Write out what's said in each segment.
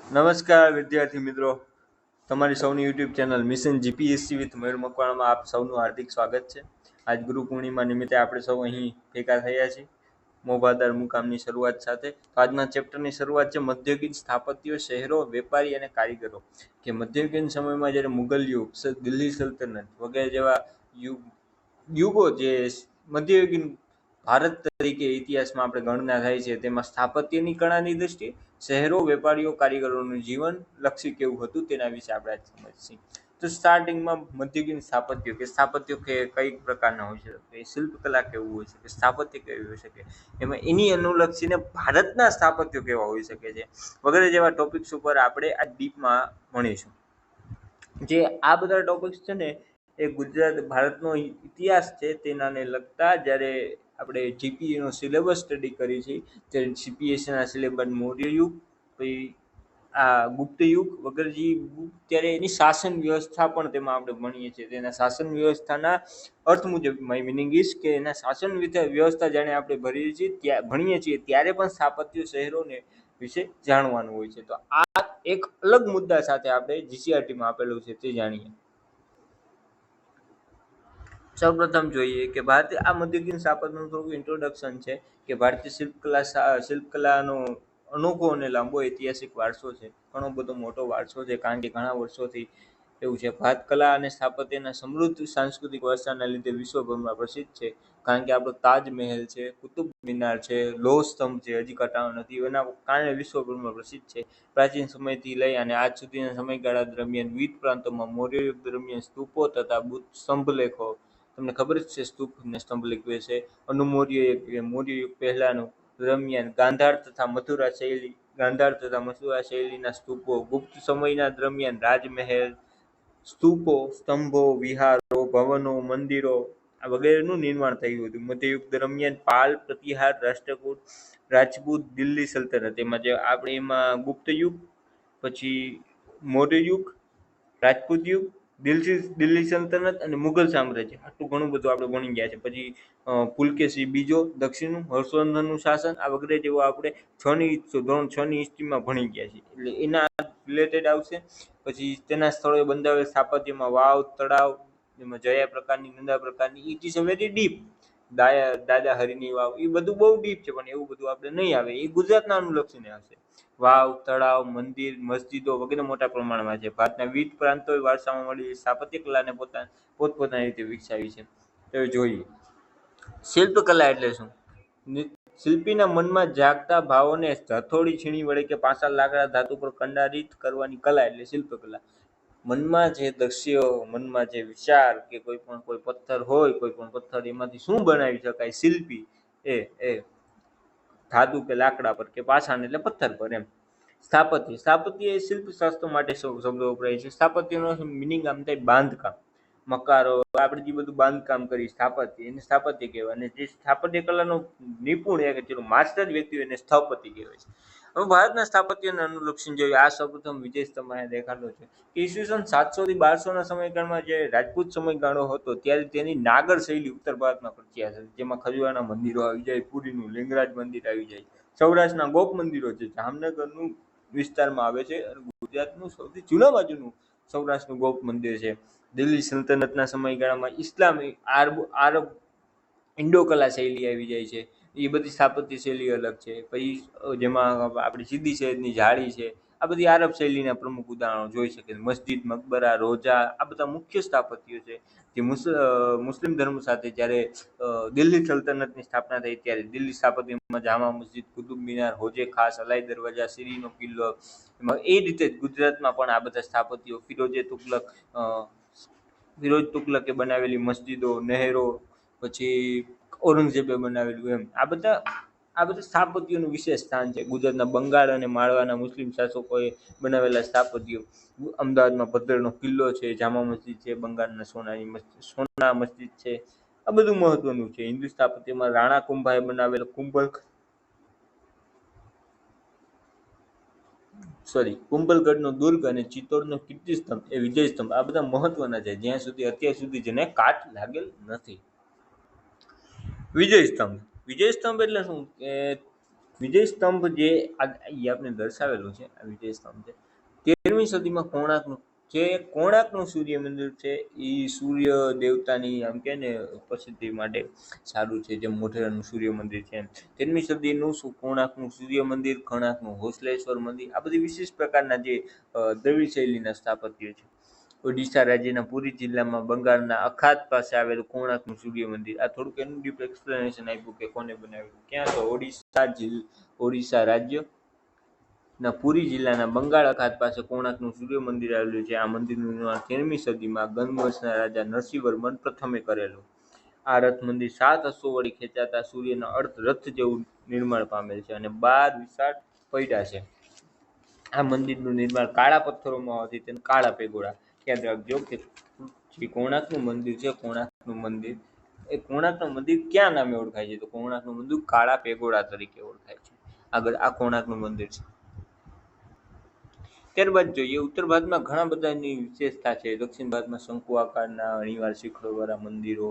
નમસ્કાર વિદ્યાર્થી મિત્રો, તમારી સૌની YouTube channel mission GPSC with Mayur મકવાણામાં આપ સૌનું હાર્દિક સ્વાગત છે। આજ ગુરુ પૂર્ણિમા નિમિત્તે આપણે સૌ અહીં ભેગા થયા છીએ મોભાદાર મુકામની શરૂઆત સાથે। તો આજના ચેપ્ટરની શરૂઆત છે મધ્યયુગીન સ્થાપત્યો, શહેરો, વેપારી અને કારીગરો। કે મધ્યયુગીન સમયમાં જ્યારે મુગલ યુગ, દિલ્હી સલ્તનત વગેરે જેવા યુગો જે મધ્યયુગીન ભારત તરીકે ઇતિહાસમાં આપણે ગણના થાય છે, તેમાં સ્થાપત્યની કળાની દ્રષ્ટિએ શહેરો, વેપારીઓ, કારીગરોનું જીવન લક્ષી કેવું હતું તેના વિશે આપણે આજ સમજીશું। તો સ્ટાર્ટિંગમાં મધ્યયુગીન સ્થાપત્યો કે સ્થાપત્યો કઈ પ્રકારના હોય છે, શિલ્પકલા કેવું હોય છે, સ્થાપત્ય કેવી હોઈ શકે, એમાં એની અનુલક્ષીને ભારતના સ્થાપત્યો કેવા હોઈ શકે છે વગેરે જેવા ટોપિક્સ ઉપર આપણે આ ડીપમાં ભણીશું। જે આ બધા ટોપિક્સ છે ને એ ગુજરાત ભારતનો ઇતિહાસ છે તેનાને લગતા જ્યારે આપણે જીપીએનો સિલેબસ સ્ટડી કરી છે ત્યારે જીપીએસના સિલેબસ મૌર્ય યુગ, પછી આ ગુપ્ત યુગ વગેરે જે ત્યારે એની શાસન વ્યવસ્થા પણ તેમાં આપણે ભણીએ છીએ। તેના શાસન વ્યવસ્થાના અર્થ મુજબ માય મિનિંગ ઇઝ કે એના શાસન વ્યવસ્થા જાણે આપણે ભણીએ છીએ ત્યારે પણ સ્થાપત્ય શહેરોને વિશે જાણવાનું હોય છે। તો આ એક અલગ મુદ્દા સાથે આપણે જીસીઆરટીમાં આપેલું છે તે જાણીએ। સૌપ્રથમ જોઈએ કે ભારતીય આ મધ્યયુગીન સ્થાપત્યનું થોડું ઇન્ટ્રોડક્શન છે કે ભારતીય શિલ્પકલાનો અનોખો અને લાંબો ઐતિહાસિક વારસો છે, ઘણો બધો મોટો વારસો છે, કારણ કે ઘણા વર્ષોથી એવું છે। ભારત કલા અને સ્થાપત્યના સમૃદ્ધ સાંસ્કૃતિક વારસાના લીધે વિશ્વભરમાં પ્રસિદ્ધ છે, કારણ કે આપણો તાજમહેલ છે, કુતુબ મિનાર છે, લોહ સ્તંભ છે, હજી કટાયો નથી, એના કારણે વિશ્વભરમાં પ્રસિદ્ધ છે। પ્રાચીન સમયથી લઈ અને આજ સુધીના સમયગાળા દરમિયાન વિવિધ પ્રાંતોમાં મૌર્ય યુગ દરમિયાન સ્તૂપો તથા બુદ્ધ સ્તંભલેખો, તમને ખબર જ છે સ્તૂપ ને સ્તંભલેખ વિશે, અનુમૌર્ય મૌર્ય યુગ પહેલાનું દરમિયાન ગાંધાર તથા મથુરા શૈલીના સ્તૂપો, ગુપ્ત સમયના દરમિયાન રાજમહેલ, સ્તૂપો, સ્તંભો, વિહારો, ભવનો, મંદિરો આ વગેરેનું નિર્માણ થયું હતું। મધ્યયુગ દરમિયાન પાલ, પ્રતિહાર, રાષ્ટ્રકૂટ, રાજપૂત, દિલ્હી સલ્તનત, એમાં ગુપ્ત યુગ, પછી મૌર્ય યુગ, રાજપૂત યુગ, દિલ્હી સલ્તનત અને મુઘલ સામ્રાજ્ય, આટલું ઘણું બધું આપણે ભણી ગયા છે। પછી પુલકેશી બીજો દક્ષિણનું હર્ષવર્ધનનું શાસન, આ વગેરે જેવો આપણે ધોરણ 6 ની હિસ્ટ્રીમાં ભણી ગયા છીએ, એટલે એના રિલેટેડ આવશે। પછી તેના સ્થળોએ બંધાવેલ સ્થાપત્યમાં વાવ, તળાવ, એમાં જયા પ્રકારની, નંદા પ્રકારની, it is a very deep, દાદા હરિની વાવ, એ બધું બહુ ડીપ છે, પણ એવું બધું આપણે નહીં આવે, એ ગુજરાતના અનુલક્ષીને આવશે। વાવ, તળાવ, મંદિર, મસ્જિદો વગેરે મોટા પ્રમાણમાં છે। ભારતના વિવિધ પ્રાંતોએ વારસામાં મળેલી સ્થાપત્ય કલાને પોતપોતાની રીતે વિકસાવી છે। તો જોઈએ શિલ્પકલા એટલે શું। શિલ્પીના મનમાં જાગતા ભાવોને હથોડી, છીણી વડે કે પાસા લાકડા ધાતુ પર કંડારિત કરવાની કલા એટલે શિલ્પકલા। મનમાં જે દ્રશ્ય, મનમાં જે વિચાર કે કોઈ પથ્થર હોય, કોઈ પણ પથ્થર એમાંથી શું બનાવી શકાય, શિલ્પી એ ધાતુ કે લાકડા પર કે પાષાણ એટલે પથ્થર પર એમ। સ્થાપત્ય એ શિલ્પ શાસ્ત્ર માટે શબ્દો વપરાય છે। સ્થાપત્યનો મિનિંગ આમ થાય બાંધકામ, મકારો, આપણે જે બધું બાંધકામ કરી સ્થાપત્ય, એને સ્થાપત્ય કહેવાય। અને જે સ્થાપત્ય કલાનો નિપુણ કે માસ્ટર વ્યક્તિ એને સ્થપતિ કહેવાય છે। હવે ભારતના સ્થાપત્યને અનુલક્ષીને જોઈએ, આ સૌપ્રથમ વિજય સ્તંભ અહીંયા દેખાડો છે કે ઈસવીસન 700 થી 1200 ના સમયગાળામાં જે રાજપૂત સમયગાળો હતો ત્યારે તેની નાગર શૈલી ઉત્તર ભારતમાં પ્રખ્યાત હતી, જેમાં ખજૂરાના મંદિરો આવી જાય, પુરીનું લિંગરાજ મંદિર આવી જાય, સૌરાષ્ટ્રના ગોપ મંદિરો છે, જામનગરનું વિસ્તારમાં આવે છે, અને ગુજરાતનું સૌથી જૂનામાં જૂનું સૌરાષ્ટ્રનું ગોપ મંદિર છે। દિલ્હી સલ્તનતના સમયગાળામાં ઇસ્લામી આરબ ઇન્ડો કલા શૈલી આવી જાય છે, એ બધી સ્થાપત્ય શૈલી અલગ છે। પછી જેમાં આપણી સીધી સૈયદની જાળી છે, આ બધી આરબ શૈલીના પ્રમુખ ઉદાહરણો જોઈ શકે છે। મસ્જિદ, મકબરા, રોજા આ બધા મુખ્ય સ્થાપત્યો છે, જે મુસ્લિમ ધર્મ સાથે જ્યારે દિલ્હી સલ્તનતની સ્થાપના થઈ ત્યારે દિલ્હી સ્થાપત્યમાં જામા મસ્જિદ, કુતુબ મિનાર, હોજે ખાસ, અલાઈ દરવાજા, શીરીનો કિલ્લો, એમાં એ રીતે જ ગુજરાતમાં પણ આ બધા સ્થાપત્યો, ફિરોજ તુગલકે બનાવેલી મસ્જિદો, નહેરો, પછી ઔરંગઝેબે બનાવેલું, એમ આ બધા સ્થાપત્યોનું વિશેષ સ્થાન છે। ગુજરાતના બંગાળ અને માળવાના મુસ્લિમ શાસકોએ બનાવેલા સ્થાપત્યો, અમદાવાદમાં ભદ્રનો કિલ્લો છે, જામા મસ્જિદ છે, બંગાળના સોના મસ્જિદ છે, આ બધું મહત્વનું છે। હિન્દુ સ્થાપત્યમાં રાણા કુંભાએ બનાવેલ કુંભલગઢનો દુર્ગ અને ચિત્તોડનો કીર્તિસ્તંભ એ વિજય સ્તંભ, આ બધા મહત્વના છે, અત્યાર સુધી જેને કાટ લાગેલ નથી। વિજય સ્તંભ એટલે શું કે વિજય સ્તંભ જે એ આપણે દર્શાવેલું છે, આ વિજય સ્તંભ છે 13મી સદીમાં કોણાર્કનું, જે કોણાર્કનું સૂર્ય મંદિર છે એ સૂર્ય દેવતાની આમ કે ને પ્રસિદ્ધિ માટે સારું છે, જેમ મોઢેરાનું સૂર્ય મંદિર છે. 13મી સદીનું કોણાર્કનું સૂર્ય મંદિર, કોણાર્કનું હોસલેશ્વર મંદિર, આ બધી વિશેષ પ્રકારના જે દ્રવિડ શૈલીના સ્થાપત્ય છે. ઓડિશા રાજ્યના પુરી જિલ્લામાં બંગાળના અખાત પાસે આવેલું કોણાર્કનું સૂર્ય મંદિર. આ થોડુંક એનું ડીપ એક્સપ્લેનેશન આપ્યું કે કોને બનાવ્યું, ક્યાં તો ઓડિશા રાજ્ય ના પુરી જિલ્લાના બંગાળ અખાત પાસે કોણાર્કનું સૂર્ય મંદિર આવેલું છે. આ મંદિરનું નિર્માણ 13મી સદીમાં ગંગવંશના રાજા નરસિંહવર્મન પ્રથમે કરેલું. આ રથ મંદિર 7 અશ્વો વડે ખેંચાતા સૂર્યના અર્ધ રથ જેવું નિર્માણ પામેલ છે અને 12 વિશાળ પૈડા છે. આ મંદિરનું નિર્માણ કાળા પથ્થરોમાં હોવાથી તેને કાળા પેગોડા. યાદ રાખજો કે જે કોણાર્કનું મંદિર છે, કોણાર્કનું મંદિર એ કોણાર્કનું મંદિર ક્યાં નામે ઓળખાય છે? તો કોણાર્કનું મંદિર કાળા પેગોડા તરીકે ઓળખાય છે. આગળ આ કોણાર્કનું મંદિર છે. ત્યારબાદ જોઈએ ઉત્તર ભારતમાં ઘણા બધાની વિશેષતા છે. દક્ષિણ ભારતમાં શંકુ આકારના અણીવાર શિખરો વાળા મંદિરો,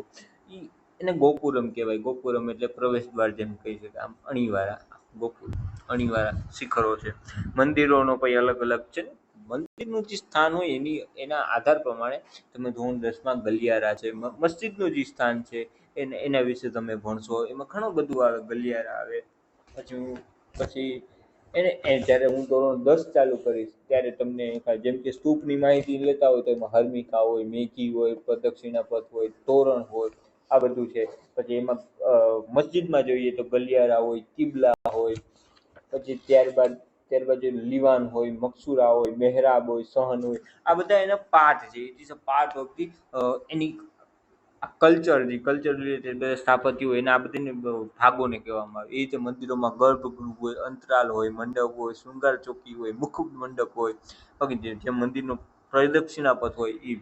એને ગોપુરમ કહેવાય. ગોપુરમ એટલે પ્રવેશ દ્વાર, જેમ કહી શકાય. આમ અણીવાળા ગોપુર, અણીવાળા શિખરો છે. મંદિરોનો પછી અલગ અલગ છે. મંદિરનું જે સ્થાન હોય એના આધાર પ્રમાણે તમે ધોરણ 10માં ગલિયારા છે. મસ્જિદનું જે સ્થાન છે એના વિશે તમે ભણશો. એમાં ઘણું બધું આવે, ગલિયારા આવે. પછી જ્યારે હું ધોરણ 10 ચાલુ કરીશ ત્યારે તમને જેમ કે સ્તૂપની માહિતી લેતા હોય તો એમાં હર્મિકા હોય, મેઘી હોય, પ્રદક્ષિણા પથ હોય, તોરણ હોય, આ બધું છે. પછી એમાં મસ્જિદમાં જોઈએ તો ગલિયારા હોય, કિબલા હોય, પછી ત્યારબાદ લીવાન હોય, મકસુરા હોય, મહેરાબ હોય, સહન હોય, આ બધા એના પાર્ટ છે. It is a part of the any culture related સ્થાપત્ય હોય, એના આ બધી ભાગોને કહેવામાં આવે. એ રીતે મંદિરોમાં ગર્ભગૃહ હોય, અંતરાલ હોય, મંડપ હોય, શૃંગાર ચોકી હોય, મુખ મંડપ હોય, વગેરે. જે મંદિરનો પ્રદક્ષિણા પથ હોય એ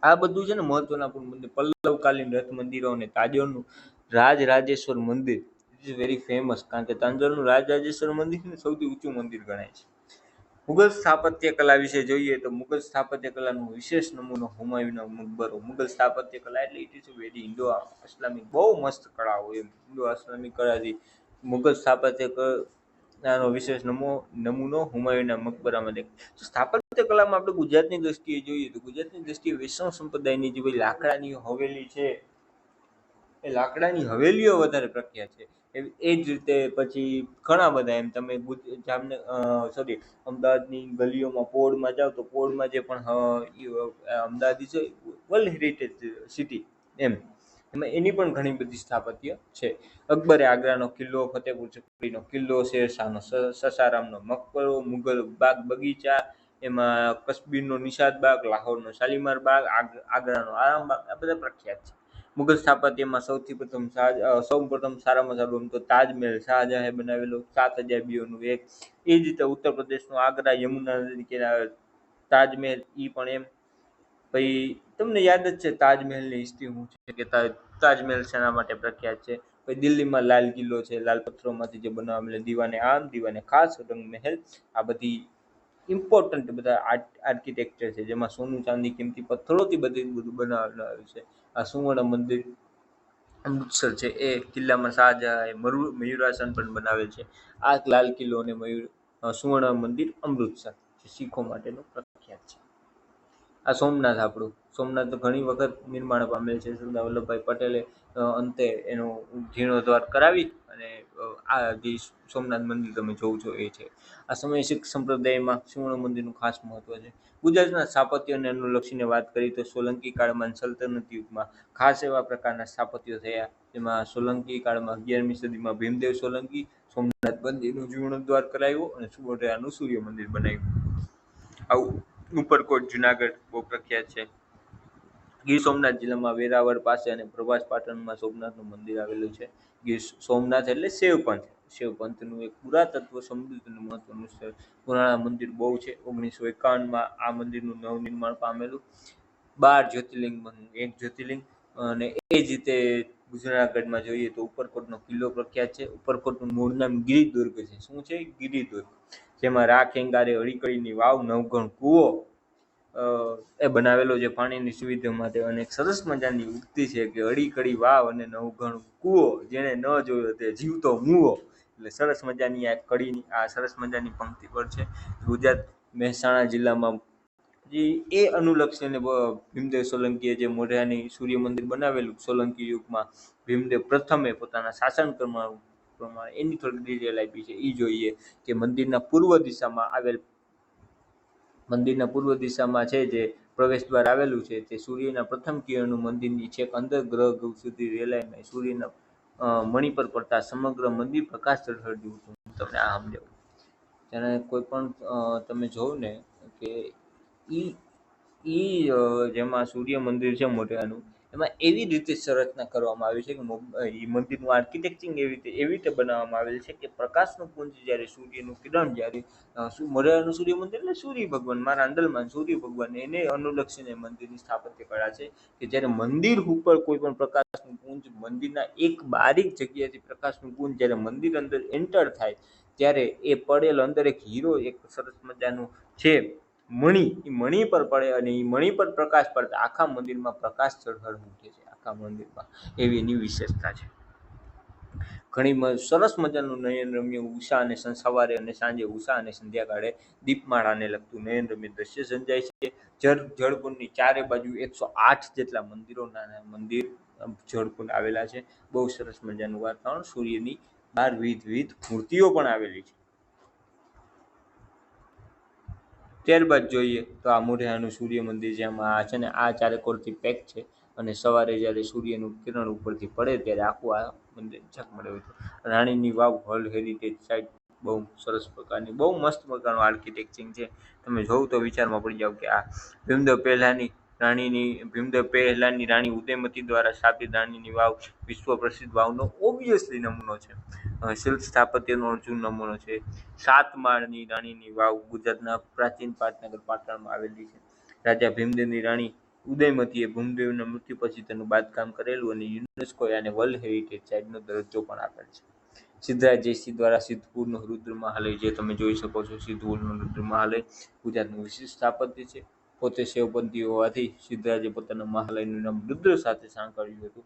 આ બધું છે ને મહત્વના મંદિર. પલ્લવકાલીન રથ મંદિરો અને તાંજોરનું રાજરાજેશ્વર મંદિર ઇઝ વેરી ફેમસ, કારણ કે તાંજોરનું રાજરાજેશ્વર મંદિર સૌથી ઊંચું મંદિર ગણાય છે. મુગલ સ્થાપત્ય કલા વિશે જોઈએ તો મુગલ સ્થાપત્ય કલાનો વિશેષ નમૂનો હુમાયુનો મકબરો. મુગલ સ્થાપત્ય કલા એટલે it is very Indo Islamic, બહુ મસ્ત કળા હોય. ઇન્ડો ઇસ્લામિક કળાથી મુગલ સ્થાપત્ય કલાનો વિશેષ નમૂનો હુમાયુના મકબરામાં દેખાય. સ્થાપત્ય કલામાં આપણે ગુજરાતની દ્રષ્ટિએ જોઈએ તો ગુજરાતની દ્રષ્ટિએ વૈષ્ણવ સંપ્રદાયની જે લાકડાની હવેલી છે એ લાકડાની હવેલીઓ વધારે પ્રખ્યાત છે. એ જ રીતે પછી ઘણા બધા એમ તમે અમદાવાદની ગલીઓમાં પોળમાં જાઓ તો પોળમાં જે પણ અમદાવાદી છે વર્લ્ડ હેરિટેજ સિટી એમાં એની પણ ઘણી બધી સ્થાપત્ય છે. અકબરે આગ્રાનો કિલ્લો, ફતેહપુર સિક્રીનો કિલ્લો, શેરશાહનો સસારામનો મકબરો, મુગલ બાગ બગીચા, એમાં કશ્મીરનો નિષાદ બાગ, લાહોરનો શાલીમાર બાગ, આગ્રાનો આરામબાગ, આ બધા પ્રખ્યાત છે. મુગલ સ્થાપત્યમાં સૌ પ્રથમ સારામાં સારું તો તાજમહેલ શાહજહાએ બનાવેલો, 7 અજાયબીઓનું એક. એ જ રીતે ઉત્તર પ્રદેશનું આગ્રા, યમુના નદી કિનારે તાજમહેલ, એ પણ એમ. પછી તમને યાદ જ છે તાજમહેલની હિસ્ટ્રી શું છે, કે તાજમહેલ શેના માટે પ્રખ્યાત છે. પછી દિલ્હીમાં લાલ કિલ્લો છે, લાલ પથ્થરોમાંથી જે બનાવેલો, દીવાને આમ, દીવાને ખાસ, રંગ મહેલ, આ બધી ઇમ્પોર્ટન્ટ બધા આર્કિટેક્ચર છે, જેમાં સોનું ચાંદી કિંમતી પથ્થરોથી બધું બનાવવામાં આવ્યું છે. આ સુવર્ણ મંદિર અમૃતસર છે, એ કિલ્લામાં શાહજહાએ મયુરાસન પણ બનાવેલ છે. આ લાલ કિલ્લો અને સુવર્ણ મંદિર અમૃતસર જે શીખો માટેનું પ્રખ્યાત છે. આ સોમનાથ, આપણું સોમનાથ ઘણી વખત નિર્માણ પામેલ છે. સરદાર વલ્લભભાઈ પટેલે અંતે એનો જીર્ણોદ્ધાર કરાવી અને આ જે સોમનાથ મંદિર તમે જોવો છો એ છે. આ સમયે શીખ સંપ્રદાયમાં સુવર્ણ મંદિરનું ખાસ મહત્વ છે. ગુજરાતના સ્થાપત્યને અનુલક્ષીને વાત કરીએ તો સોલંકી કાળમાં સલ્તનત યુગમાં ખાસ એવા પ્રકારના સ્થાપત્યો થયા. જેમાં સોલંકી કાળમાં 11મી સદીમાં ભીમદેવ સોલંકી સોમનાથ મંદિરનું જીર્ણોદ્ધાર કરાવ્યું અને સુવર્ણનું સૂર્ય મંદિર બનાવ્યું. આવું ઉપરકોટ જુનાગઢ બહુ પ્રખ્યાત છે. ગીર સોમનાથ જિલ્લામાં વેરાવળ પાસે અને પ્રભાસ પાટણમાં સોમનાથનું મંદિર આવેલું છે. ગીર સોમનાથ એટલે શિવપંથ, શિવપંથનું એક પુરાતત્વ સમૃદ્ધ અને મહત્વનું સ્થળ. પુરાણા મંદિર બહુ છે. 1951માં આ મંદિરનું નવનિર્માણ પામેલું. 12 જ્યોતિર્લિંગમાં એક જ્યોતિર્લિંગ. અને એ જ રીતે જુનાગઢમાં જોઈએ તો ઉપરકોટનો કિલ્લો પ્રખ્યાત છે. ઉપરકોટનું મૂળ નામ ગિરિદુર્ગ છે. શું છે? ગિરિદુર્ગ. જેમાં રાખેંગારે હળીકળીની વાવ, નવઘણ કૂવો એ બનાવેલો છે પાણીની સુવિધા માટે. અને એક સરસ મજાની ઉક્તિ છે કે હળીકળી વાવ અને નવઘણ કૂવો, જેણે ન જોયો તે જીવતો મૂવો. એટલે સરસ મજાની આ કડીની આ સરસ મજાની પંક્તિ પર છે. ગુજરાત મહેસાણા જિલ્લામાં એ અનુલક્ષીને ભીમદેવ સોલંકીએ જે મોઢેરાની સૂર્ય મંદિર બનાવેલું સોલંકી યુગમાં ભીમદેવ પ્રથમે પોતાના શાસન પ્રમાણે એની થોડી ડિટેલ આપી છે. એ જોઈએ કે મંદિરના પૂર્વ દિશામાં છે જે પ્રવેશ દ્વાર આવેલું છે તે સૂર્યના પ્રથમ કિરણનું મંદિરની છેક અંદર ગ્રહ સુધી રેલાઈને સૂર્યના મણિ પર પડતા સમગ્ર મંદિર પ્રકાશ ઝળહળતું હતું. તમને આ સમજાવું. જ્યારે કોઈ પણ તમે જોવો ને કે ઈ જેમાં સૂર્ય મંદિર છે મોઢેરાનું, એમાં એવી રીતે સંરચના કરવામાં આવી છે કે એ મંદિરનું આર્કિટેક્ચર એવી રીતે બનાવવામાં આવેલ છે કે પ્રકાશનું પુંજ જ્યારે સૂર્યનું કિરણ જ્યારે મોઢેરાનું સૂર્ય મંદિર એટલે સૂર્ય ભગવાન, મારા અંદરમાં સૂર્ય ભગવાન, એને અનુલક્ષીને મંદિરની સ્થાપત્ય કળા છે કે જ્યારે મંદિર ઉપર કોઈ પણ પ્રકાશનું પુંજ મંદિરના એક બારીક જગ્યાએથી પ્રકાશનું પુંજ જ્યારે મંદિર અંદર એન્ટર થાય ત્યારે એ પડેલ અંદર એક હીરો એક સરસ મજાનું છે મણિ, એ મણિ પર પડે અને એ મણિ પર પ્રકાશ પડતા આખા મંદિરમાં પ્રકાશ ઝળહળ ઉઠે છે. આખા મંદિરમાં એવી એની વિશેષતા છે. ઘણી સરસ મજાનું નયનરમ્ય ઉષા અને સવારે અને સાંજે ઉષા અને સંધ્યાકાળે દીપમાળાને લગતું નયનરમ્ય દ્રશ્ય સર્જાય છે. જળકુંડની ચારે બાજુ 108 જેટલા મંદિર જળકુંડ આવેલા છે. બહુ સરસ મજાનું વાતાવરણ, સૂર્યની 12 વિવિધ મૂર્તિઓ પણ આવેલી છે. ત્યારબાદ જોઈએ તો આ મોઢેરાનું સૂર્ય મંદિર જેમાં આ છે ને આ ચારેકોરથી પેક છે અને સવારે જ્યારે સૂર્યનું કિરણ ઉપરથી પડે ત્યારે આખું આ મંદિર ઝગમગે હતું. રાણીની વાવ વર્લ્ડ હેરિટેજ સાઇટ, બહુ સરસ પ્રકારની, બહુ મસ્ત પ્રકારનું આર્કિટેક્ચરિંગ છે. તમે જોવ તો વિચારમાં પડી જાવ કે આ ભીમદેવ પહેલાની રાણી ઉદયમતી દ્વારા સ્થાપિત રાણીની વાવ વિશ્વ પ્રસિદ્ધ વાવનો ઓબ્વિયસલી નમૂનો છે. શિલ્પ સ્થાપત્યનો અર્જુન નમૂનો છે. 7 માળની રાણીની વાવ ગુજરાતના પ્રાચીન પાટનગર પાટણમાં આવેલી છે. રાજા ભીમદેવની રાણી ઉદયમતીએ ભીમદેવના મૃત્યુ પછી તેનું બાંધકામ કરેલું અને યુનેસ્કોએ આને વર્લ્ડ હેરિટેજ સાઇટનો દરજ્જો પણ આપેલ છે. સિદ્ધરાજ જયસિંહ દ્વારા સિદ્ધપુરનું રુદ્ર મહાલય જે તમે જોઈ શકો છો, સિદ્ધપુરનું રુદ્ર મહાલય ગુજરાતનું વિશિષ્ટ સ્થાપત્ય છે. પોતે શૈવપંથી હોવાથી સિદ્ધરાજે પોતાના મહાલયનું નામ રુદ્ર સાથે સાંકળ્યું હતું.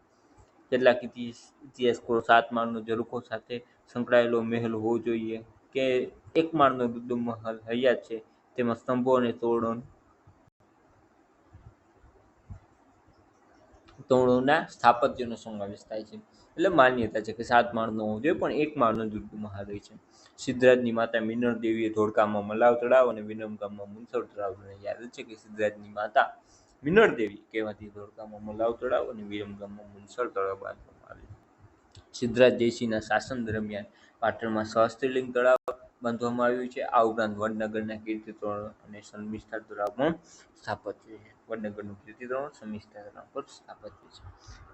કેટલાક ઇતિહાસકારો 7 માળનો ઝરૂખો સાથે સંકળાયેલો મહેલ હોવો જોઈએ કે 1 માળનો રુદ્ર મહાલ હયાત છે, તેમાં સ્તંભો અને તોરણોના સ્થાપત્યનો સમાવેશ થાય છે. એટલે માન્યતા છે કે 7 માળનો હોવો જોઈએ પણ 1 માળનો રુદ્ર મહાલય છે. સિદ્ધરાજની માતા મિનળ દેવીએ ધોળકામાં મલાવ તળાવ અને વિરમગામમાં મુનસર તળાવ, તમને યાદ છે કે સિદ્ધરાજની માતા મિનળ દેવી કહેવાતી ધોળકામાં મલાવ તળાવ અને વિરમગામમાં મુનસર તળાવ બાંધવામાં આવ્યું. સિદ્ધરાજ જયસિંહના શાસન દરમિયાન પાટણમાં સહસ્ત્રીલિંગ તળાવ બાંધવામાં આવ્યું છે. આ ઉપરાંત વડનગરના કીર્તિ તોરણ અને શર્મિષ્ઠા તળાવ પણ સ્થાપત્ય છે. વડનગરનું કીર્તિ તોરણ, શર્મિષ્ઠા તળાવ પર સ્થાપત્ય છે.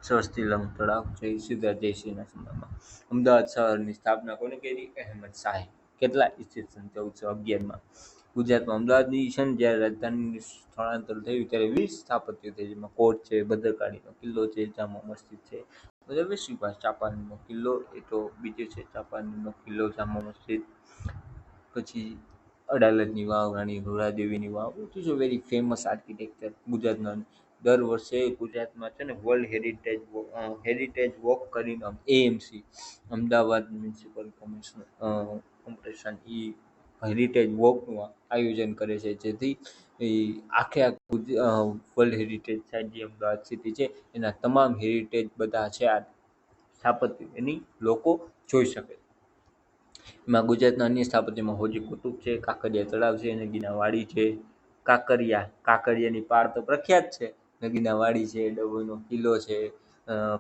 સહસ્ત્રીલિંગ તળાવ સિદ્ધરાજ જયસિંહના સમયમાં. અમદાવાદ શહેરની સ્થાપના કોને કરી? અહેમદ શાહે. કેટલા? ઈસવીસન 1411માં. ગુજરાતમાં અમદાવાદની છે ને જ્યારે રાજધાની સ્થળાંતર થયું ત્યારે 20 સ્થાપત્યો થઈ, જેમાં કોટ છે, ભદ્રકાળીનો કિલ્લો છે, જામા મસ્જિદ છે, બધા વિશ્વાસ ચાંપાનેરનો કિલ્લો, એ તો બીજો છે ચાંપાનેરનો કિલ્લો, જામા મસ્જિદ, પછી અડાલજની વાવ, રાણી ધોળાદેવીની વાવ, it is a very famous architecture. ગુજરાતના દર વર્ષે ગુજરાતમાં છે ને વર્લ્ડ હેરિટેજ વોક કરીને AMC Ahmedabad municipal corporation heritage વોકનું આયોજન કરે છે, જેથી આખે વર્લ્ડ હેરિટેજ સાઇટ જે અમદાવાદ સિટી છે એના તમામ હેરિટેજ બધા છે આ સ્થાપત્ય એની લોકો જોઈ શકે. એમાં ગુજરાતના અન્ય સ્થાપત્યમાં હોજી કુતુબ છે, કાંકરિયા તળાવ છે, નગીના વાડી છે, કાંકરિયાની પાળ તો પ્રખ્યાત છે, નગીના વાડી છે, ડભોઈનો કિલ્લો છે,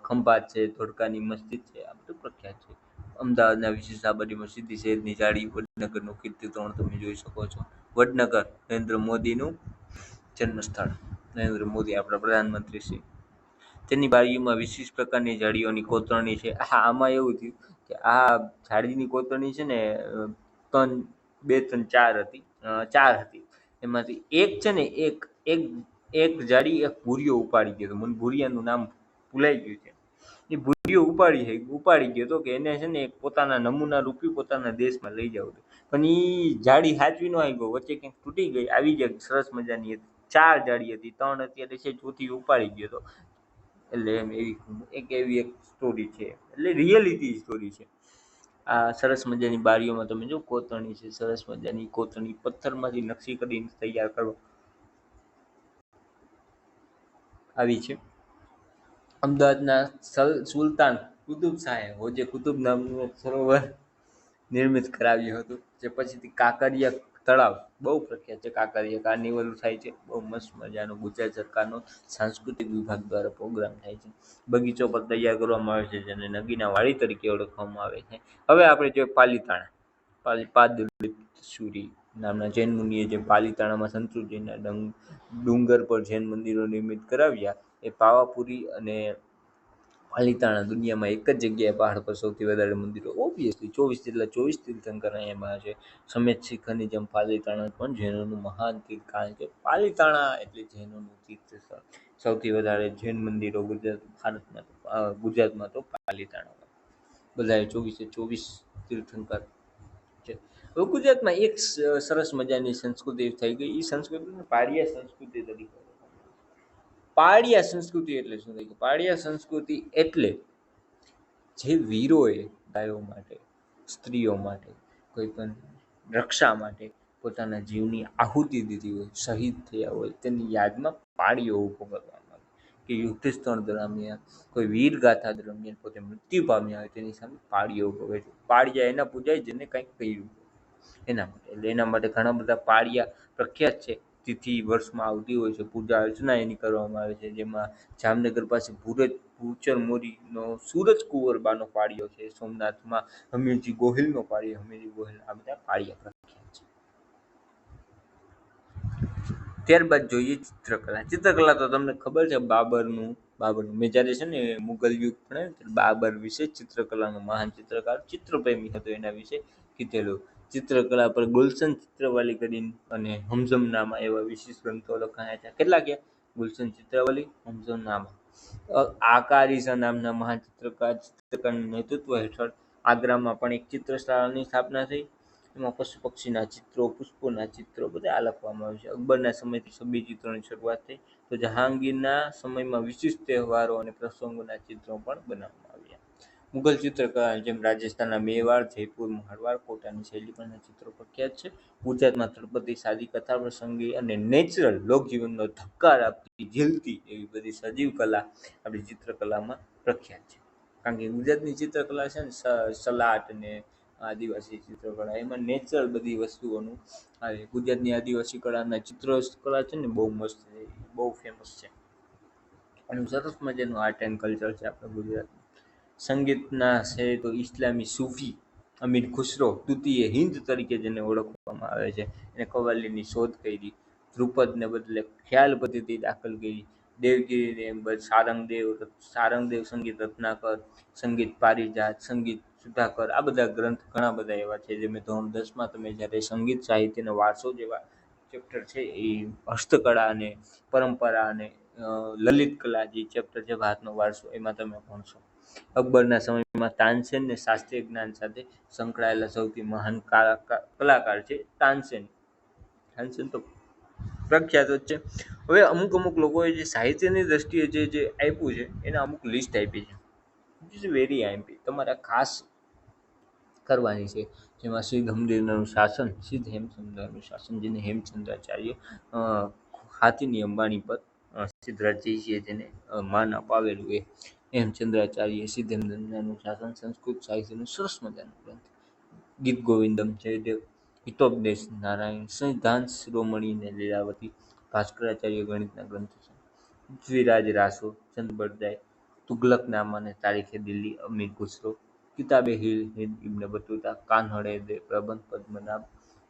ખંભાત છે, ધોળકાની મસ્જિદ છે, આ બધું પ્રખ્યાત છે. અમદાવાદના વિશેષ સાબરમતી સીધી શહેરની જાળી, વડનગરનું કીર્તિ તોરણ તમે જોઈ શકો છો. વડનગર નરેન્દ્ર મોદીનું જન્મસ્થળ, નરેન્દ્ર મોદી આપણા પ્રધાનમંત્રી શ્રી, તેની બાજુમાં વિશિષ્ટ પ્રકારની જાળીઓની કોતરણી છે. આમાં એવું થયું કે આ જાળીની કોતરણી છે ને 3, 2, 3, 4 હતી, 4 હતી. એમાંથી એક છે ને એક જાળી એક ભૂરિયો ઉપાડી ગયો હતો. મને ભૂરિયાનું નામ ભૂલાઈ ગયું છે. એ ભૂરિયો ઉપાડી ગયો હતો કે એને છે ને પોતાના નમૂના રૂપી પોતાના દેશમાં લઈ જાવ હતું, પણ એ જાળી હાચવી ન આવી ગયો, વચ્ચે ક્યાંક તૂટી ગઈ, આવી જાય સરસ મજાની હતી. 4 જાળી હતી, 3 અત્યારે છે, ચોથી ઉપાડી ગયો હતો. એટલે એવી એક સ્ટોરી છે, એટલે રિયલિટી સ્ટોરી છે. આ સરસ મજાની બારીઓમાં તમે જો કોતરણી છે, સરસ મજાની કોતરણી પથ્થરમાંથી નકશી કરીને તૈયાર કરો આવી છે. અમદાવાદના સુલતાન કુતુબ શાહે હોજે કુતુબ નામનું એક સરોવર નિર્મિત કરાવ્યું હતું, જે પછીથી કાંકરિયા તળાવ બહુ પ્રખ્યાત છે. કાંકરિયા કાર્નિવલ થાય છે, બહુ મસ્ત મજાનો ગુજરાત સરકારનો સાંસ્કૃતિક વિભાગ દ્વારા પ્રોગ્રામ થાય છે. બગીચો પર તૈયાર કરવામાં આવે છે, જેને નગીના વાડી તરીકે ઓળખવામાં આવે છે. હવે આપણે જોઈએ પાલીતાણા. પાદુલેશ્વરી નામના જૈન મુનિએ જે પાલીતાણામાં શંકરજીના ડુંગર પર જૈન મંદિરો નિર્મિત કરાવ્યા, એ પાવાપુરી અને પાલીતાણા દુનિયામાં એક જ જગ્યાએ પહાડ પર સૌથી વધારે મંદિરો, ઓબ્વિયસલી 24 જેટલા 24 તીર્થંકર અહીંયામાં છે. સમેત શિખરની જેમ પાલીતાણા પણ જૈનોનું મહાન તીર્થ, કારણ કે પાલીતાણા એટલે જૈનોનું તીર્થસ્થળ. સૌથી વધારે જૈન મંદિરો ગુજરાતમાં તો પાલીતાણામાં, બધાએ 24 તીર્થંકર છે. હવે ગુજરાતમાં એક સરસ મજાની સંસ્કૃતિ થઈ ગઈ, એ સંસ્કૃતિને પાડિયા સંસ્કૃતિ તરીકે. પાડિયા સંસ્કૃતિ એટલે શું થાય? પાડિયા સંસ્કૃતિ એટલે જે વીરોએ ગાયો માટે, સ્ત્રીઓ માટે, કોઈ પણ રક્ષા માટે પોતાના જીવની આહુતિ દીધી હોય, શહીદ થયા હોય, તેની યાદમાં પાળીઓ ઊભો કરવામાં આવે. કે યુદ્ધ સ્થળ દરમિયાન કોઈ વીર ગાથા દરમિયાન પોતે મૃત્યુ પામ્યા હોય, તેની સામે પાળીઓ ઊભો હોય છે. પાળિયા એના પૂજાય જેને કંઈક કર્યું એના માટે. એટલે એના માટે ઘણા બધા પાળિયા પ્રખ્યાત છે. તિથિ વર્ષમાં આવતી હોય છે, પૂજા અર્ચના એની કરવામાં આવે છે. જેમાં જામનગર પાસે ભૂચર મોરીનો સૂરજ કુંવરબાનો પાળિયો છે. સોમનાથમાં હમીરજી ગોહિલનો પાળિયો, હમીરજી ગોહિલ, આ બધા પાળિયા પ્રખ્યાત છે. ત્યારબાદ જોઈએ ચિત્રકલા. ચિત્રકલા તો તમને ખબર છે, બાબરનું મેં જ્યારે છે ને મુગલ યુગ ભણે બાબર વિશે, ચિત્રકલાનો મહાન ચિત્રકાર, ચિત્રપ્રેમી હતો, એના વિશે કીધેલું. ચિત્રકલા પર ગુલશન ચિત્રવાલી કરીને અને હમઝમનામા એવા વિશિષ્ટ ગ્રંથો લખાયા છે. કેટલા ગયા? ગુલશન ચિત્રવાલી, હમઝમનામા. આકારીસા નામના મહાન ચિત્રકારના નેતૃત્વ હેઠળ આગ્રામાં પણ એક ચિત્રશાળાની સ્થાપના થઈ. એમાં પશુ પક્ષીના ચિત્રો, પુષ્પોના ચિત્રો બધા લખવામાં આવે છે. અકબરના સમયથી છબી ચિત્રોની શરૂઆત થઈ, તો જહાંગીરના સમયમાં વિશિષ્ટ તહેવારો અને પ્રસંગોના ચિત્રો પણ બનાવવામાં આવ્યા. મુઘલ ચિત્રકલા જેમ રાજસ્થાનના મેવાડ, જયપુર, મારવાડ, કોટાની શૈલી પરના ચિત્રો પ્રખ્યાત છે. ગુજરાતમાં તળપદી, સાદી, કથા પ્રસંગી અને નેચરલ લોકજીવનનો ધક્કાર આપતી, ઝીલતી એવી બધી સજીવ કલા આપણી ચિત્રકલામાં પ્રખ્યાત છે. કારણ કે ગુજરાતની ચિત્રકલા છે ને સલાટ અને આદિવાસી ચિત્રકળા, એમાં નેચરલ બધી વસ્તુઓનું આવે. ગુજરાતની આદિવાસી કળાના ચિત્રકલા છે ને બહુ મસ્ત છે, બહુ ફેમસ છે. અને સરસ મજાનું આર્ટ એન્ડ કલ્ચર છે આપણા ગુજરાતમાં. સંગીતના છે તો ઇસ્લામી સૂફી અમીર ખુસરો તૃતીય હિન્દ તરીકે જેને ઓળખવામાં આવે છે, એને કવ્વાલીની શોધ કરી. ધ્રુપદને બદલે ખ્યાલ પદ્ધતિ દાખલ કરી. દેવગીરીને સારંગદેવ સંગીત રત્નાકર, સંગીત પારિજાત, સંગીત સુધાકર, આ બધા ગ્રંથ ઘણા બધા એવા છે. જે મેં ધોરણ 10માં તમે જ્યારે સંગીત સાહિત્યનો વારસો જેવા ચેપ્ટર છે, એ હસ્તકળા અને પરંપરા અને લલિત કલા જે ચેપ્ટર છે, ભારતનો વારસો, એમાં તમે ભણશો. અકબરના સમયમાં તાનસેન ને શાસ્ત્રીય જ્ઞાન સાથે સંકળાયેલા સૌથી મહાન કલાકાર છે તાનસેન. તાનસેન તો પ્રખ્યાત જ છે. હવે અમુક લોકોએ જે સાહિત્યની દ્રષ્ટિએ જે આપ્યું છે, એના અમુક લિસ્ટ આપી છે. ઇટ ઇઝ વેરી આઈમ્પી, તમારે ખાસ કરવાની છે. જેમાં સિદ્ધ હેમચંદ્રનું શાસન, જેને હેમચંદ્રાચાર્ય હાથીની અંબાણી પર સિદ્ધરાજજીએ જેને માન અપાવેલું, એ હેમચંદ્રાચાર્ય સિદ્ધ હેમચંદ્રનું શાસન સંસ્કૃત સાહિત્યનું સરસ મજાનું ગ્રંથ. ગીત ગોવિંદમ, જયદેવ, હિતોપદેશ નારાયણ, સિદ્ધાંત શિરોમણી ને લીલાવતી, ભાસ્કરાચાર્ય ગણિતના ગ્રંથો છે. પૃથ્વીરાજ રાસો, ચંદ તુગલકનામા અને તારીખે દિલ્હી, અમીર ખુસરો, કિતાબે હિંદ ઇબ્ન બતુતા, કાન્હડે દે પ્રબંધ,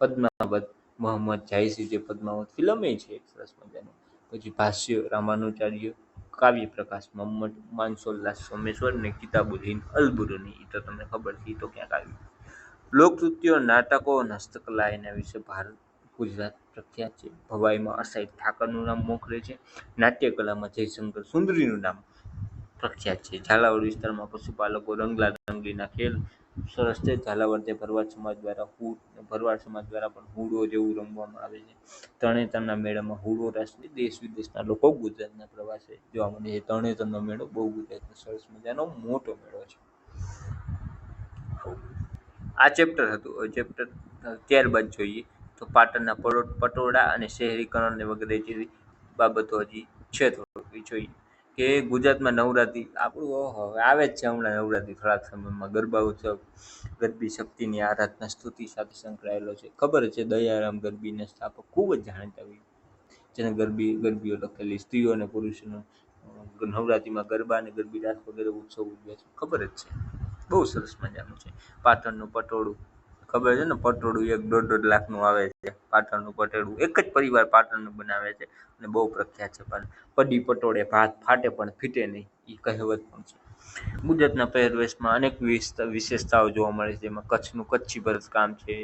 પદ્માવત, મોહમ્મદ જાયસી જે પદ્માવત ફિલ્મ છે એક સરસ મજાનું. પછી ભાષ્ય રામાનુચાર્ય, કાવ્ય પ્રકાશ મમ્મટ, માનસોલ્લાસ સોમેશ્વર ને કિતાબુલ હિંદ અલબુરની, એ તો તમને ખબર છે, એ તો ક્યાંક આવ્યું. લોકનૃત્યો, નાટકો અને હસ્તકલા, એના વિશે ગુજરાત પ્રખ્યાત છે. ભવાઈમાં અસાઈ ઠાકરનું નામ મોખરે છે. નાટ્યકલામાં જયશંકર સુંદરીનું નામ પ્રખ્યાત છે. ઝાલાવાડ વિસ્તારમાં પશુપાલકો રંગલા રંગલીના ખેલ સરસ છે. ઝાલાવાડ ભરવાડ સમાજ દ્વારા પણ હુડો જેવું રમવામાં આવે છે. તરણેતરના મેળામાં હુડો રાસની દેશ વિદેશના લોકો ગુજરાતના પ્રવાસે જોવા મળે છે. તરણેતરનો મેળો બહુ ગુજરાતનો સરસ મજાનો મોટો મેળો છે. આ ચેપ્ટર હતું. હવે ચેપ્ટર ત્યારબાદ જોઈએ તો પાટણના પટોળા અને શહેરીકરણ વગેરે જેવી બાબતો હજી છે થોડુંક જોઈએ કે ગુજરાતમાં નવરાત્રિ આપણું હવે આવે જ છે હમણાં નવરાત્રિ થોડાક સમયમાં. ગરબા ઉત્સવ ગરબી શક્તિની આરાધના સ્તુતિ સાથે સંકળાયેલો છે. ખબર છે દયારામ ગરબીના સ્થાપક ખૂબ જ જાણીતા હોય જેને ગરબીઓ લખેલી સ્ત્રીઓ અને પુરુષોનો નવરાત્રિમાં ગરબા અને ગરબી રાસ વગેરે ઉત્સવ ઉજવે છે. ખબર જ છે, બહુ સરસ મજાનું છે. પાટણનું પટોળું ખબર છે ને, પટોળું 1-1.5 લાખનું આવે છે. પાટણનું પટોળું એક જ પરિવાર પાટણનું બનાવે છે અને બહુ પ્રખ્યાત છે. પણ પડી પટોળે ભાત ફાટે પણ ફીટે નહીં, એ કહેવત પણ છે. ગુજરાતના પહેરવેશમાં અનેક વિશેષતાઓ જોવા મળે છે. જેમાં કચ્છનું કચ્છી ભરતકામ છે,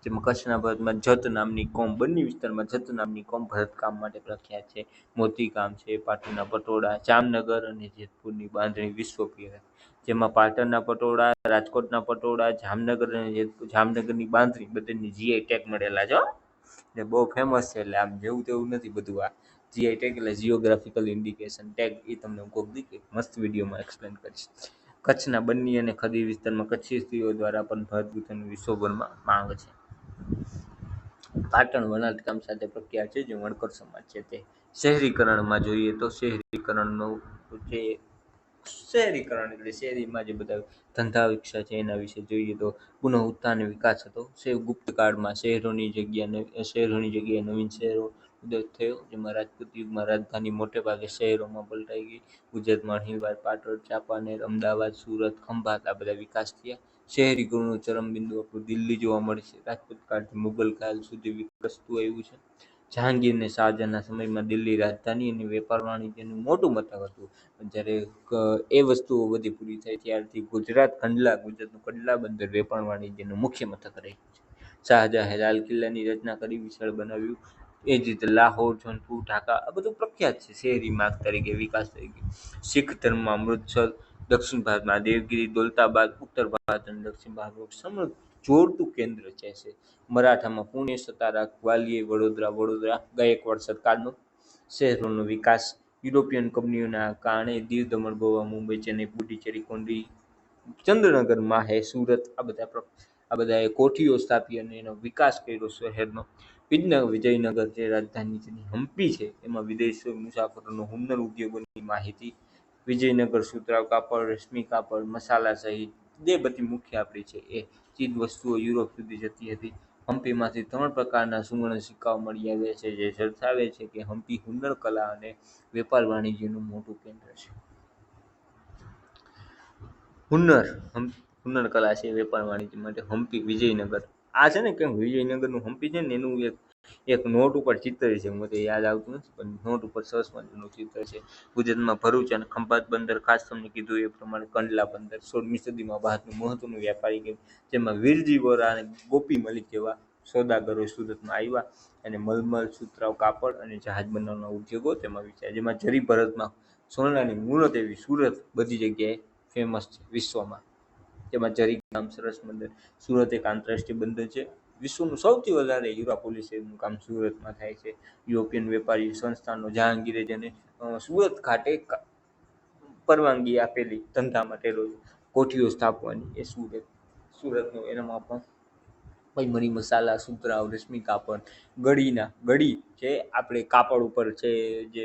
જેમાં કચ્છના ભરતમાં જત નામની કોમ, બંને વિસ્તારમાં જત નામની કોમ ભરતકામ માટે પ્રખ્યાત છે. મોતીકામ છે, પાટણના પટોળા, જામનગર અને જેતપુરની બાંધણી વિશ્વપ્રિય, જેમાં પાટણના પટોળા, રાજકોટના પટોળા, જામનગર અને જામનગરની બાંધણી બધાની જીઆઈ ટેગ મળેલા છે ને બહુ ફેમસ છે. એટલે આમ જેવું તેવું નથી બધું. આ જીઆઈ ટેગ એટલે જીઓગ્રાફિકલ ઇન્ડિકેશન ટેગ, એ તમને હું કોક દી મસ્ત વિડીયોમાં એક્સપ્લેન કરીશ. કચ્છના બન્ની અને ખડી વિસ્તારમાં કચ્છી સ્ત્રીઓ દ્વારા પણ ભરતગૂંથણની વિશ્વભરમાં માંગ છે. પાટણ વણાટકામ સાથે પ્રખ્યાત છે. જે વણકર સમાજ છે તે. શહેરીકરણમાં જોઈએ તો શહેરીકરણનું જે શહેરીકરણ એટલે શહેરીમાં જે બધા ધંધા વિકસ્યા છે એના વિશે જોઈએ તો પુનઃ ઉત્થાન વિકાસ હતો. ગુપ્ત કાળમાં શહેરોની જગ્યાએ નવીન શહેરો ઉદય થયો, જેમાં રાજપૂત યુગમાં રાજધાની મોટે ભાગે શહેરોમાં પલટાઈ ગઈ. ગુજરાતમાં અણીવાર, પાટણ, ચાંપાનેર, અમદાવાદ, સુરત, ખંભાત આ બધા વિકાસ થયા. શહેરીકરણનું ચરમબિંદુ આપણું દિલ્હી જોવા મળે છે. રાજપૂત કાળથી મુગલ કાળ સુધી વિકસતું આવ્યું છે. જહાંગીર અને શાહજહાંના સમયમાં દિલ્હી રાજધાની અને વેપાર વાણિજ્યનું મોટું મથક હતું. જ્યારે એ વસ્તુઓ બધી પૂરી થઈ ત્યારથી ગુજરાતનું કંડલા બંદર વેપાર વાણિજ્યનું મુખ્ય મથક રહ્યું છે. શાહજહાંએ લાલ કિલ્લાની રચના કરી, વિશાળ બનાવ્યું. એ જ રીતે લાહોર, જોધપુર, ઢાકા આ બધું પ્રખ્યાત છે શહેરી માર્ગ તરીકે, વિકાસ તરીકે. શીખ ધર્મમાં અમૃતસર, દક્ષિણ ભારતમાં દેવગિરી, દૌલતાબાદ, ઉત્તર ભારત અને દક્ષિણ ભારતનું સમૃદ્ધ જોડતું કેન્દ્ર છે. મરાઠામાં પુણે, સતારા, ગ્વાલિયર, વડોદરા ગાયકવાડ સરકારનો શહેરોનો વિકાસ. યુરોપિયન કંપનીઓના કારણે દીવ, દમણ, ગોવા, મુંબઈ, ચેન્નઈ, પુડુચેરી, કોંડી, ચંદ્રનગર, માહે, સુરત આ બધાએ કોઠીઓ સ્થાપી અને એનો વિકાસ કર્યો શહેરનો. વિજયનગર જે રાજધાની છે, હમ્પી છે, એમાં વિદેશી મુસાફરોનો હુન્નર ઉદ્યોગોની માહિતી. વિજયનગર સુતરાઉ કાપડ, રેશમી કાપડ, મસાલા સહિત જે બધી મુખ્ય આપણી છે એ ચીજ વસ્તુઓ યુરોપ સુધી જતી હતી. હમ્પીમાંથી 3 પ્રકારના સુવર્ણ સિક્કાઓ મળી આવ્યા છે, જે દર્શાવે છે કે હમ્પી હુન્નર કલા અને વેપાર વાણિજ્યનું મોટું કેન્દ્ર છે. હુન્નર કલા છે વેપાર વાણિજ્ય માટે હમ્પી, વિજયનગર આ છે ને કેમ વિજયનગરનું હમ્પી છે ને એનું એક નોટ ઉપર ચિત્ર છે, મને યાદ આવતું નથી પણ નોટ ઉપર સરસ મજાનું ચિત્ર છે. ગુજરાતમાં ભરૂચ અને ખંભાત બંદર, ખાસ તમને કીધું એ પ્રમાણે કંડલા બંદર 16મી સદીમાં ભારતનું મહત્વનું વ્યાપારી કેન્દ્ર, જેમાં વીરજી વોરા અને ગોપી મલિક જેવા સોદાગરો સુરતમાં આવ્યા અને મલમલ, સુતરાઉ કાપડ અને જહાજ બનાવવાના ઉદ્યોગો તેમાં વિકસ્યા. જેમાં જરી ભરતમાં સોનાની મૂરત એવી સુરત બધી જગ્યાએ ફેમસ છે વિશ્વમાં. જેમાં જરી કામ સરસ બંદર. સુરત એક આંતરરાષ્ટ્રીય બંદર છે. વિશ્વનું સૌથી વધારે હીરા પોલિશનું કામ સુરતમાં થાય છે. યુરોપિયન વેપારી સંસ્થાનો જહાંગીરે જેને સુરત ખાતે પરવાનગી આપેલી ધંધા માટે કોઠીઓ સ્થાપવાની, એ સુરતનો એનામાં પણ ભાઈ મરી મસાલા, સુતરાઉ, રેશમી કાપડ, ગળી છે આપણે કાપડ ઉપર છે જે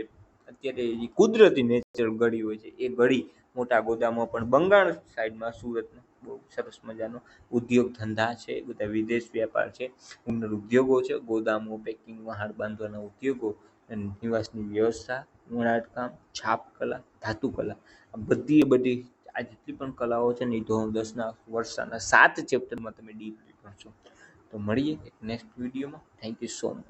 અત્યારે કુદરતી નેચરલ ગળી હોય છે, એ ગળી મોટા ગોદામો પણ બંગાળ સાઈડમાં સુરતનો બહુ સરસ મજાનો ઉદ્યોગ ધંધા છે, બધા વિદેશ વ્યાપાર છે, હુન્નર ઉદ્યોગો છે, ગોદામો, પેકિંગ, વહાણ બાંધવાના ઉદ્યોગો અને નિવાસની વ્યવસ્થા, વણાટકામ, છાપકલા, ધાતુકલા આ બધી આ જેટલી પણ કલાઓ છે ને એ ધોરણ 10ના વર્ષના 7 ચેપ્ટરમાં તમે ડીપલી ભણશો. તો મળીએ એક નેક્સ્ટ વિડીયોમાં. Thank you so much.